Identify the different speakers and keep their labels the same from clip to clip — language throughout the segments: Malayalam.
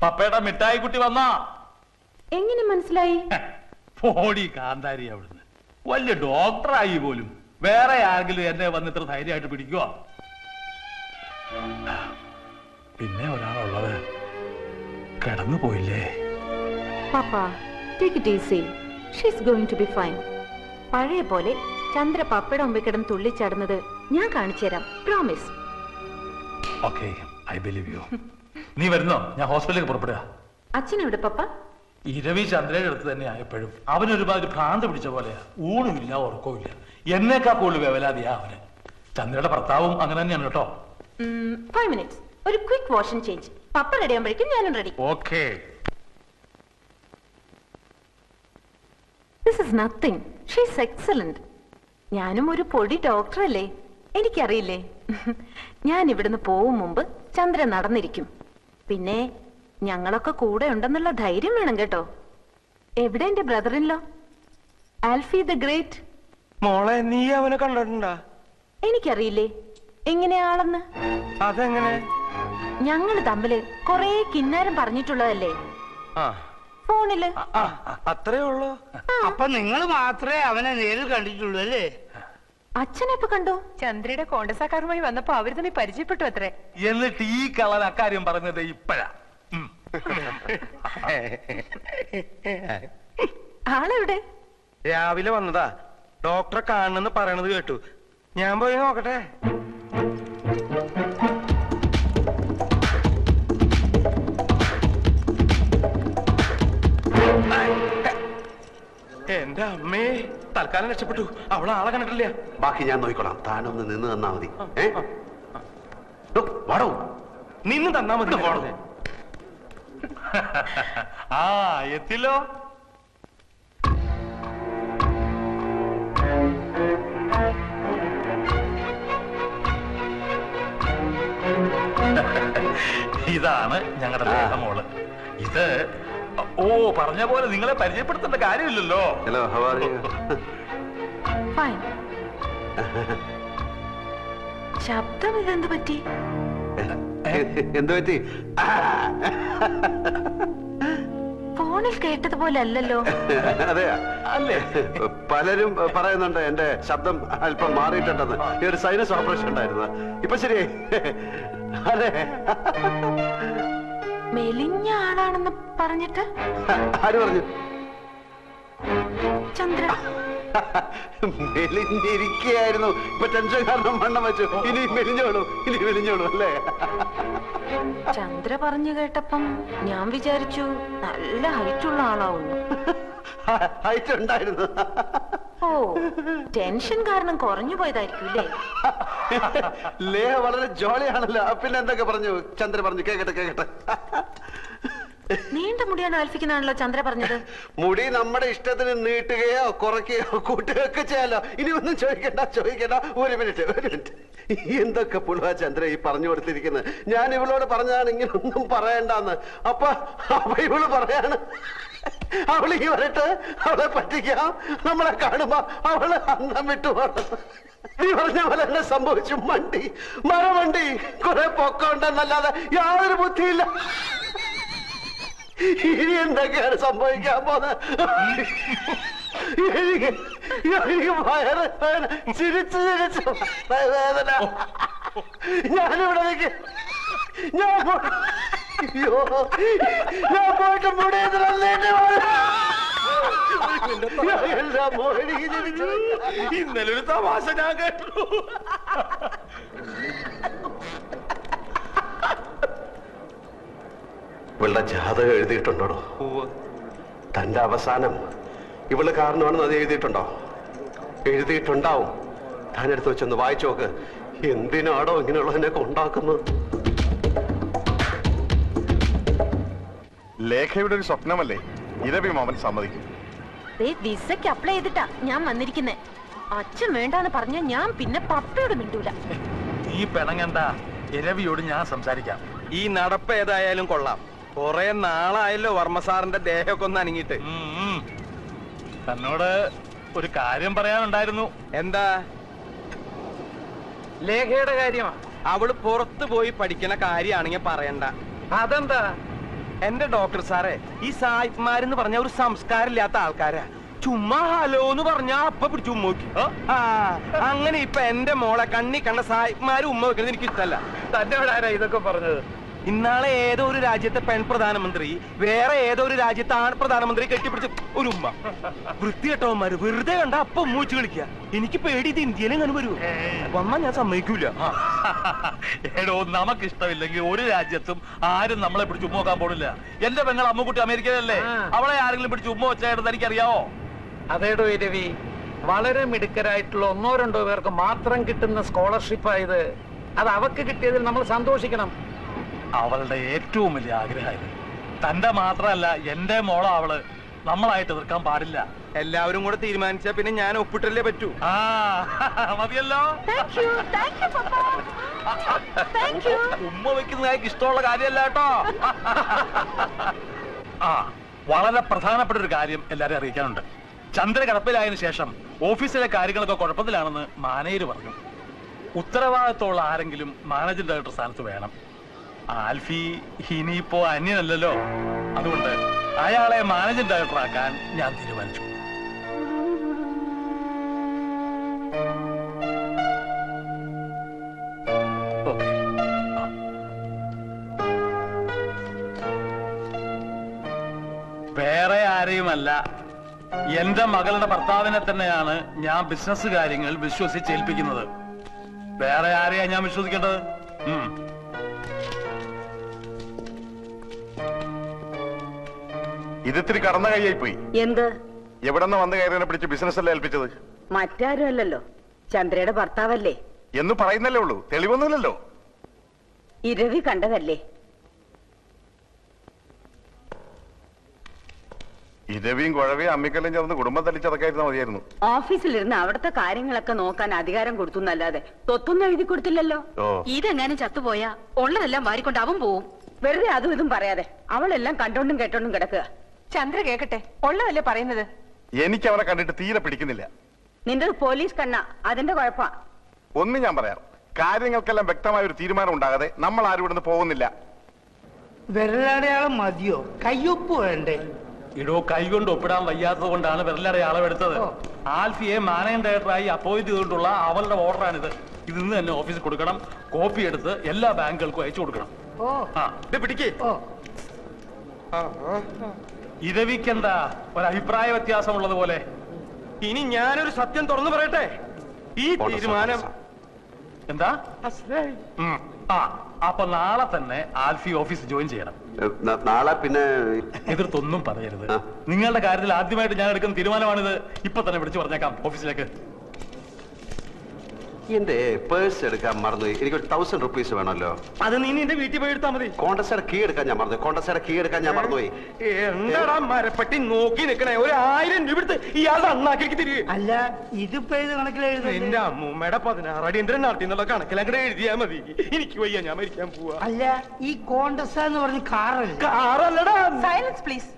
Speaker 1: പപ്പയുടെ മിഠായി കുട്ടി വന്നാ
Speaker 2: എങ്ങനെ മനസ്സിലായി?
Speaker 1: പോടി കാന്താരി അവിടുന്ന്. വലിയ ഡോക്ടറായി പോലും വേറെ ആരെങ്കിലും എന്നെ വന്നിത്ര ധൈര്യമായിട്ട് പിടിക്കുക. പിന്നെ ഒരാളുള്ളത് കിടന്നു പോയില്ലേ?
Speaker 2: പാപ്പ, take it easy. She's going to be fine. പഴയ പോലെ ചന്ദ്ര പപ്പയുടെ മുമ്പിൽ കിടന്ന് തുള്ളിച്ചാടുന്നത് ഞാൻ കാണിച്ചു തരാം. Promise.
Speaker 1: Okay, I believe you. നീ വരുന്നോ? ഞാൻ ഹോസ്പിറ്റലിലേക്ക് പുറപ്പെടുക.
Speaker 2: അച്ഛനെവിടെ പപ്പ?
Speaker 1: ഈ രവി ചന്ദ്രയുടെ അടുത്ത് തന്നെയാ എപ്പോഴും. അവനൊരുമാതിരി ഭ്രാന്ത് പിടിച്ച പോലെയാ. ഊണുമില്ല, ഉറക്കവുമില്ല. എന്നേക്കാ കൂടുതൽ വേവലാതിയാ അവന്. ചന്ദ്രയുടെ ഭർത്താവും അങ്ങനെ തന്നെയാണ് കേട്ടോ.
Speaker 2: 5 minutes. ഒരു quick wash and change. Papa ready ആകുമ്പോഴേക്കും ഞാനും ready.
Speaker 1: Okay.
Speaker 2: This is nothing. She's excellent. ഞാനും ഒരു പൊടി ഡോക്ടറല്ലേ, എനിക്കറിയില്ലേ. ഞാൻ ഇവിടുന്ന് പോവും മുമ്പ് ചന്ദ്രൻ നടന്നിരിക്കും. പിന്നെ ഞങ്ങളൊക്കെ കൂടെ ഉണ്ടെന്നുള്ള ധൈര്യം വേണം കേട്ടോ. എവിടെ എന്റെ ബ്രദറിൻലോ ആൽഫി ദ ഗ്രേറ്റ്?
Speaker 3: മോളെ, നീ അവനെ കണ്ടിട്ടുണ്ടാ?
Speaker 2: എനിക്കറിയില്ലേ എങ്ങനെയാളെന്ന്.
Speaker 3: അതെങ്ങനെ?
Speaker 2: ഞങ്ങള് തമ്മില് കൊറേ കിന്നാരം പറഞ്ഞിട്ടുള്ളതല്ലേ ഫോണില്.
Speaker 3: അത്രേ ഉള്ളൂ.
Speaker 4: അപ്പൊ നിങ്ങൾ മാത്രമേ അവനെ നേരിൽ കണ്ടിട്ടുള്ളൂ അല്ലേ?
Speaker 2: അച്ഛനെപ്പോ കണ്ടു?
Speaker 5: ചന്ദ്രയുടെ കോണ്ടസാക്കാരുമായി വന്നപ്പോ അവര് തമ്മിൽ പരിചയപ്പെട്ടു അത്രേ.
Speaker 1: എന്നിട്ട് ഈ കളൻ അക്കാര്യം പറഞ്ഞത് ഇപ്പഴാ.
Speaker 2: ആളെവിടെ?
Speaker 3: രാവിലെ വന്നതാ. ഡോക്ടറെ കാണണമെന്ന് പറയണത് കേട്ടു. ഞാൻ പോയി നോക്കട്ടെ. എന്റെ അമ്മേ, തൽക്കാലം രക്ഷപ്പെട്ടു. അവളെ ആളെ കണ്ടിട്ടില്ല.
Speaker 6: ബാക്കി ഞാൻ നോക്കിക്കോളാം. താനൊന്ന് നിന്ന് തന്നാ മതി. വാടോ,
Speaker 3: നിന്ന് തന്നാ മതി.
Speaker 1: ആ, എത്തില്ലോ. ഇതാണ് ഞങ്ങളുടെ ദേഹമോള്. ഇത് പറഞ്ഞ പോലെ നിങ്ങളെ പരിചയപ്പെടുത്തേണ്ട കാര്യമില്ലല്ലോ.
Speaker 6: Hello, how are you?
Speaker 2: Fine. ശബ്ദം ഇതെന്ത് പറ്റി?
Speaker 6: എന്ത് പറ്റി?
Speaker 2: ഫോണിൽ കേട്ടതുപോലെ അല്ലല്ലോ.
Speaker 6: അതെ അല്ലേ? പലരും പറയുന്നുണ്ട് എന്റെ ശബ്ദം അല്പം മാറിയിട്ടുണ്ടെന്ന്. ഈ ഒരു സൈനസ് ഓപ്പറേഷൻ ഉണ്ടായിരുന്നു. ഇപ്പൊ ശരിയായി. അതെ,
Speaker 2: മെലിഞ്ഞ ആളാണെന്ന് പറഞ്ഞിട്ട്.
Speaker 6: ആര് പറഞ്ഞു?
Speaker 2: ചന്ദ്ര
Speaker 6: മെലിഞ്ഞിരിക്കുകയായിരുന്നു. ഇപ്പൊ ടെൻഷൻ കാരണം വണ്ണം വെച്ചു. ഇനി മെലിഞ്ഞോളൂ, ഇനി മെലിഞ്ഞോളൂ അല്ലേ?
Speaker 2: ചന്ദ്ര പറഞ്ഞു കേട്ടപ്പം ഞാൻ വിചാരിച്ചു നല്ല ഹൈറ്റുള്ള ആളാവുന്നു.
Speaker 6: ഹൈറ്റ് ഉണ്ടായിരുന്നു.
Speaker 2: ഓ, ടെൻഷൻ കാരണം കുറഞ്ഞു പോയതായിരിക്കും അല്ലേ?
Speaker 6: ലേഹ വളരെ ജോളിയാണല്ലോ. പിന്നെ എന്തൊക്കെ പറഞ്ഞു? ചന്ദ്ര പറഞ്ഞു, കേക്കട്ടെ കേക്കട്ടെ.
Speaker 2: നീണ്ട മുടിയാണ് ആൽഫിക്കുന്നാണല്ലോ ചന്ദ്ര പറഞ്ഞത്.
Speaker 6: മുടി നമ്മുടെ ഇഷ്ടത്തിന് നീട്ടുകയോ കുറയ്ക്കുകയോ കൂട്ടുകയോ ഒക്കെ ചെയ്യാലോ. ഇനി ഒന്നും ചോദിക്കണ്ട. ഒരു മിനിറ്റ്. എന്തൊക്കെ പുളുവാ ചന്ദ്ര ഈ പറഞ്ഞു കൊടുത്തിരിക്കുന്നത്. ഞാൻ ഇവളോട് പറഞ്ഞതാണ് ഇങ്ങനെ ഒന്നും പറയണ്ടെന്ന്. അപ്പൊ ഇവള് പറയാണ് അവള് ഈ വരട്ട്, അവളെ പറ്റിക്കാം, നമ്മളെ കാണുമ്പോ അവള് അന്നം വിട്ടു പോകണം. നീ പറഞ്ഞ പോലെ തന്നെ സംഭവിച്ചു. മരമണ്ടി കുറെ പൊക്കമുണ്ടെന്നല്ലാതെ യാതൊരു ബുദ്ധിയില്ല. ഇനി എന്തൊക്കെയാണ് സംഭവിക്കാൻ പോകുന്നത്? എനിക്ക് വയറ് ചിരിച്ച് വേദന. ഞാനിവിടെ നിൽക്കും. ഞാൻ പോയിട്ട്
Speaker 1: ഇന്നലെ ഒരു തമാശ ഞാൻ കേട്ടു.
Speaker 6: ഇവളുടെ ജാതകം എഴുതിയിട്ടുണ്ടോ? തന്റെ അവസാനം ഇവള് കാരണമാണെന്ന് അത് എഴുതിയിട്ടുണ്ടോ? എഴുതിയിട്ടുണ്ടാവും. താനെടുത്ത് വെച്ചൊന്ന് വായിച്ചു നോക്ക്. എന്തിനാടോ ഇങ്ങനെയുള്ളതിനൊക്കെ ഉണ്ടാക്കുന്നത്?
Speaker 7: ലേഖയുടെ ഒരു സ്വപ്നമല്ലേ ഇരവി മാമൻ സമ്മതിക്കും.
Speaker 2: വിസയ്ക്ക് അപ്ലൈ ചെയ്തിട്ടാ ഞാൻ വന്നിരിക്കുന്നേ. അച്ഛൻ വേണ്ടാന്ന് പറഞ്ഞ ഞാൻ പിന്നെ പപ്പയോട് മിണ്ടൂല.
Speaker 1: നീ പിണങ്ങണ്ട, ഇരവിയോട് ഞാൻ സംസാരിക്കാം.
Speaker 3: ഈ നടപ്പ് ഏതായാലും കൊള്ളാം. കൊറേ നാളായല്ലോ വർമ്മ സാറിന്റെ ദേഹമൊക്കെ ഒന്ന് അനങ്ങിയിട്ട്.
Speaker 1: തന്നോട് ഒരു കാര്യം പറയാനുണ്ടായിരുന്നു.
Speaker 3: എന്താ?
Speaker 4: ലേഖയുടെ കാര്യമാ.
Speaker 3: അവള് പുറത്തു പോയി പഠിക്കണ കാര്യമാണെങ്കിൽ പറയണ്ട. അതെന്താ? എന്റെ ഡോക്ടർ സാറേ, ഈ സായിപ്പ്മാരെന്ന് പറഞ്ഞ ഒരു സംസ്കാരമില്ലാത്ത ആൾക്കാരാ. ചുമ്മാ ഹലോ എന്ന് പറഞ്ഞാ അപ്പൊ പിടിച്ചു ഉമ്മ വെക്കും. അങ്ങനെ ഇപ്പൊ എന്റെ മോളെ കണ്ണി കണ്ട സായിപ്പ്മാര് ഉമ്മ വെക്കുന്നത് എനിക്ക് ഇഷ്ടമല്ല.
Speaker 1: തന്നോടാരാ ഇതൊക്കെ പറഞ്ഞത്?
Speaker 3: ഇന്നാളെ ഏതോ ഒരു രാജ്യത്തെ പെൺ പ്രധാനമന്ത്രി വേറെ ഏതോ ഒരു രാജ്യത്തെ ആൺ പ്രധാനമന്ത്രി കെട്ടിപ്പിടിച്ച് ഒരു ഉമ്മ. വൃത്തികെട്ടവന്മാര് വെറുതെ കണ്ട അപ്പൊ ഉമ്മ വെച്ച് കളിക്കുക. എനിക്ക് പേടി ഇത് ഇന്ത്യയിലും അങ്ങനെ വരുമോ? വന്നാ ഞാൻ സമ്മതിക്കൂല.
Speaker 1: എടോ, നമുക്കിഷ്ടമില്ലെങ്കിൽ ഒരു രാജ്യത്തും ആരും നമ്മളെ പിടിച്ച് ഉമ്മ നോക്കാൻ പോണില്ല. എന്റെ പെങ്ങൾ അമ്മുക്കുട്ടി അമേരിക്കയിലല്ലേ, അവളെ ആരെങ്കിലും പിടിച്ച് ഉമ്മ വെച്ചായിട്ട് എനിക്കറിയാവോ?
Speaker 8: അതേടോ രവി, വളരെ മിടുക്കരായിട്ടുള്ള 1-2 പേർക്ക് മാത്രം കിട്ടുന്ന സ്കോളർഷിപ്പായത്. അത് അവക്ക് കിട്ടിയതിൽ നമ്മൾ സന്തോഷിക്കണം.
Speaker 1: അവളുടെ ഏറ്റവും വലിയ ആഗ്രഹമായത്. തന്റെ മാത്രമല്ല, എന്റെ മോള അവള്. നമ്മളായിട്ട് എതിർക്കാൻ പാടില്ല.
Speaker 3: എല്ലാവരും കൂടെ തീരുമാനിച്ചാ പിന്നെ ഞാൻ ഒപ്പിട്ടല്ലേ പറ്റൂ.
Speaker 1: മതിയല്ലോ. ഉമ്മ വെക്കുന്ന ഇഷ്ടമുള്ള കാര്യമല്ല കേട്ടോ. വളരെ പ്രധാനപ്പെട്ട ഒരു കാര്യം എല്ലാരും അറിയിക്കാനുണ്ട്. ചന്ദ്ര കിടപ്പിലായതിനു ശേഷം ഓഫീസിലെ കാര്യങ്ങളൊക്കെ കുഴപ്പത്തിലാണെന്ന് മാനേജർ പറഞ്ഞു. ഉത്തരവാദിത്തമുള്ള ആരെങ്കിലും മാനേജിംഗ് ഡയറക്ടർ സ്ഥാനത്ത് വേണം. ആൽഫി ഇനിയിപ്പോ അന്യനല്ലല്ലോ, അതുകൊണ്ട് അയാളെ മാനേജിംഗ് ഡയറക്ടർ ആക്കാൻ ഞാൻ തീരുമാനിച്ചു. വേറെ ആരെയുമല്ല, എന്റെ മകളുടെ ഭർത്താവിനെ തന്നെയാണ് ഞാൻ ബിസിനസ് കാര്യങ്ങൾ വിശ്വസിച്ചേൽപ്പിക്കുന്നത്. വേറെ ആരെയാ ഞാൻ വിശ്വസിക്കേണ്ടത്?
Speaker 7: ഇതിത്തിരി കടന്ന കൈയായി പോയി.
Speaker 9: എന്ത്?
Speaker 7: എവിടെന്ന് വന്ന് കയറിനെ പിടിച്ച് ബിസിനസ് അല്ലേ ഏൽപ്പിച്ചത്?
Speaker 9: മറ്റാരും അല്ലല്ലോ, ചന്ദ്രയുടെ ഭർത്താവല്ലേ
Speaker 7: എന്ന് പറയുന്നല്ലേ ഉള്ളൂ, തെളിവൊന്നുമില്ലല്ലോ.
Speaker 9: ഇരവി കണ്ടതല്ലേ?
Speaker 7: ഇരവിയും കുഴവയും അമ്മിക്കല്ലും ചേർന്ന് കുടുംബം തല്ലിച്ചതൊക്കെയായിരുന്നു മതിയായിരുന്നു.
Speaker 9: ഓഫീസിലിരുന്ന് അവിടുത്തെ കാര്യങ്ങളൊക്കെ നോക്കാൻ അധികാരം കൊടുത്തു എന്നല്ലാതെ തൊത്തൊന്നും എഴുതി കൊടുത്തില്ലല്ലോ.
Speaker 2: ഇതെങ്ങാനും ചത്തുപോയാ ഉള്ളതെല്ലാം വാരിക്കൊണ്ട് അവൻ പോവും.
Speaker 9: വെറുതെ അതും ഇതും പറയാതെ അവളെല്ലാം കണ്ടോണ്ടും കേട്ടോണ്ടും കിടക്കുക.
Speaker 5: ചന്ദ്ര കേക്കട്ടെ, ഉള്ളതല്ലേ പറയുന്നത്.
Speaker 7: എനിക്ക് അവനെ കണ്ടിട്ട് തീരെ പിടിക്കുന്നില്ല.
Speaker 9: നിന്റെ പോലീസ് കണ്ണ, അതിന്റെ കുഴപ്പാ.
Speaker 7: ഒന്നും ഞാൻ പറയാം, കാര്യങ്ങൾക്കെല്ലാം വ്യക്തമായ ഒരു തീരുമാനം ഉണ്ടാകാതെ നമ്മൾ ആരും ഇവിടുന്ന് പോകുന്നില്ല.
Speaker 4: വിരലടയാളം മതിയോ? കയ്യൊപ്പ് വേണ്ടേ?
Speaker 1: ഇടോ, കൈകൊണ്ട് ഒപ്പിടാൻ വയ്യാത്തത് കൊണ്ടാണ് വിരലടയാളം എടുത്തത്. ആൽഫിയെ മാനേജിംഗ് ഡയറക്ടറായി അപ്പോയിന്റ് ചെയ്തുകൊണ്ടുള്ള അവളുടെ ഓർഡറാണിത്. ഇത് ഇന്ന് തന്നെ ഓഫീസിൽ കൊടുക്കണം. കോപ്പി എടുത്ത് എല്ലാ ബാങ്കുകൾക്കും അയച്ചു കൊടുക്കണം.
Speaker 3: പിടിക്കേ.
Speaker 1: ഇരവിക്കെന്താ ഒരഭിപ്രായ വ്യത്യാസമുള്ളത് പോലെ?
Speaker 3: ഇനി ഞാനൊരു സത്യം തുറന്നു പറയട്ടെ. ഈ തീരുമാനം
Speaker 1: എന്താ? അപ്പൊ നാളെ തന്നെ ആൽഫി ഓഫീസ് ജോയിൻ ചെയ്യണം.
Speaker 6: നാളെ പിന്നെ
Speaker 1: എതിർത്തൊന്നും പറയരുത്. നിങ്ങളുടെ കാര്യത്തിൽ ആദ്യമായിട്ട് ഞാൻ എടുക്കുന്ന തീരുമാനമാണിത്. ഇപ്പൊ തന്നെ വിളിച്ചു പറഞ്ഞേക്കാം ഓഫീസിലേക്ക്.
Speaker 6: എന്റെ പേഴ്സ് എടുക്കാൻ മറന്നുപോയി. എനിക്കൊരു 1000 റുപ്പീസ് വേണമല്ലോ.
Speaker 3: അത് നീ നിന്റെ വീട്ടിൽ പോയി എടുത്താൽ മതി.
Speaker 6: കോണ്ടസയുടെ കീ എടുക്കാൻ ഞാൻ മറന്നുപോയി.
Speaker 3: എന്താടാ മരപ്പട്ടി നോക്കി നിൽക്കണേ? 1000 രൂപ എടുത്ത് ഇയാളുടെ അണ്ണാക്കിലേക്ക് തിരികെ.
Speaker 4: അല്ല, ഇതിപ്പോ ഏത് കണക്കിലെഴുതുന്നത്?
Speaker 3: എന്റെ അമ്മൂമ്മയുടെ 16 അടിയന്തരം നടത്തി എന്നുള്ള കണക്കിലങ്ങടെ എഴുതിയാ മതി. എനിക്ക് വയ്യ, ഞാൻ മരിക്കാൻ പോവാ.
Speaker 4: അല്ല, ഈ കോണ്ടസ എന്ന് പറഞ്ഞ കാറല്ല?
Speaker 3: കാറല്ലടാ.
Speaker 5: Silence please.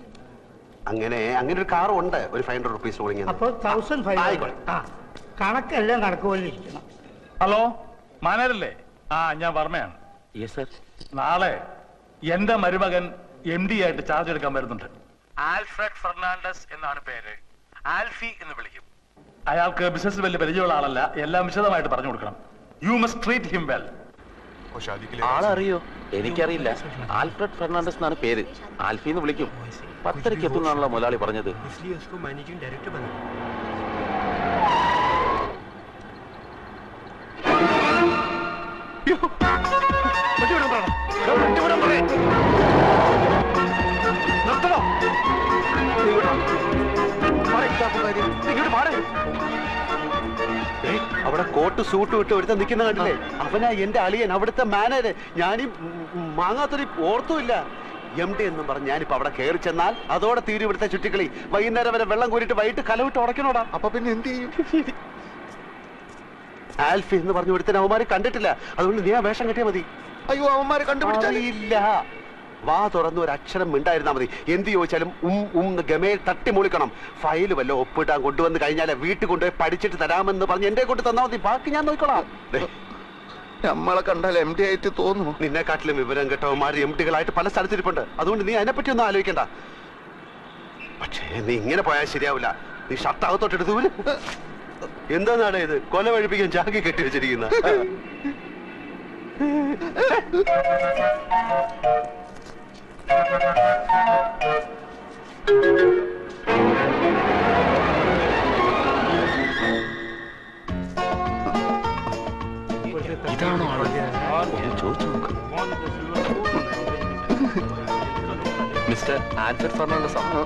Speaker 6: അങ്ങനെ ഒരു കാർ ഉണ്ട്. ഒരു 500 റുപ്പീസ് കൊടുങ്ങി.
Speaker 4: അപ്പൊ 1500. കണക്കെല്ലാം കണക്ക് പോലെ ഇരിക്കണം.
Speaker 1: ഹലോ, മാനേജരല്ലേ? ഞാൻ വർമ്മയാണ്. നാളെ എന്റെ മരുമകൻ MD ആയിട്ട് ചാർജ് എടുക്കാൻ വരുന്നുണ്ട്. ആൽഫ്രഡ് ഫെർണാണ്ടസ് എന്നാണ് പേര്. ആൽഫി എന്ന് വിളിക്കും. അയാൾക്ക് ബിസിനസ് വലിയ പരിചയമുള്ള ആളല്ല. എല്ലാം വിശദമായിട്ട് പറഞ്ഞു കൊടുക്കണം. You must treat him well.
Speaker 10: ആളറിയോ? എനിക്കറിയില്ല. ആൽഫ്രഡ് ഫെർണാണ്ടസ് എന്നാണ് പേര്. ആൽഫി എന്ന് വിളിക്കും. 10:30 എത്തുന്നാണല്ലോ മുതലാളി പറഞ്ഞത്.
Speaker 6: അവിടെ കോട്ട് സൂട്ട് വിട്ട് ഒരുത്ത നിൽക്കുന്ന കണ്ടില്ലേ? അവനാ എന്റെ അളിയൻ, അവിടുത്തെ മാനേജർ. ഞാനീ മാങ്ങാത്തൊരു ഓർത്തുമില്ല. MD എന്നും പറഞ്ഞ് ഞാനിപ്പോ അവിടെ കയറി ചെന്നാൽ അതോടെ തീരും ഇവിടുത്തെ ചുറ്റിക്കളി. വൈകുന്നേരം വരെ വെള്ളം കൂടിയിട്ട് വൈകിട്ട് കലവിട്ട് ഉടക്കണോടാ. അപ്പൊ പിന്നെ എന്ത് ചെയ്യും? ആൽഫി എന്ന് പറഞ്ഞു ഒരുത്തൻ അവന്മാര് കണ്ടിട്ടില്ല. അതുകൊണ്ട് നീ ആ വേഷം കെട്ടിയാ മതി.
Speaker 3: അയ്യോ, അവന്മാരെ കണ്ടുപിടിച്ചില്ല.
Speaker 6: വാ തുറന്ന് ഒരു അക്ഷരം മിണ്ടായിരുന്നാ മതി. എന്ത് ചോദിച്ചാലും ഗമയിൽ തട്ടി മൂളിക്കണം. ഫയല് വല്ല ഒപ്പിട്ടാൻ കൊണ്ടുവന്ന് കഴിഞ്ഞാൽ വീട്ടിൽ കൊണ്ടുപോയി പഠിച്ചിട്ട് തരാമെന്ന് പറഞ്ഞ് എന്റെ കൊണ്ട് തന്നാ മതി. ബാക്കി ഞാൻ നോക്കിക്കോളാം. നമ്മളെ കണ്ടാൽ MD ആയിട്ട് തോന്നുന്നു. നിന്നെക്കാട്ടിലും വിവരം കേട്ടവന്മാർ MD-കളായിട്ട് പല സ്ഥലത്തിരിപ്പുണ്ട്. അതുകൊണ്ട് നീ അതിനെപ്പറ്റി ഒന്നും ആലോചിക്കണ്ട. പക്ഷേ നീ ഇങ്ങനെ പോയാൽ ശരിയാവില്ല. നീ ഷർട്ട് അകത്തോട്ട് എടുത്തു. എന്താന്നാണ് ഇത്? കൊല വഴിപ്പിക്കാൻ ചാക്കി കെട്ടി വെച്ചിരിക്കുന്ന.
Speaker 10: ഇതാണോ ആള്? ചോദിച്ചു നോക്ക്. മിസ്റ്റർ ആൽഫ്രഡ് ഫെർണാണ്ടസ് ആണ്.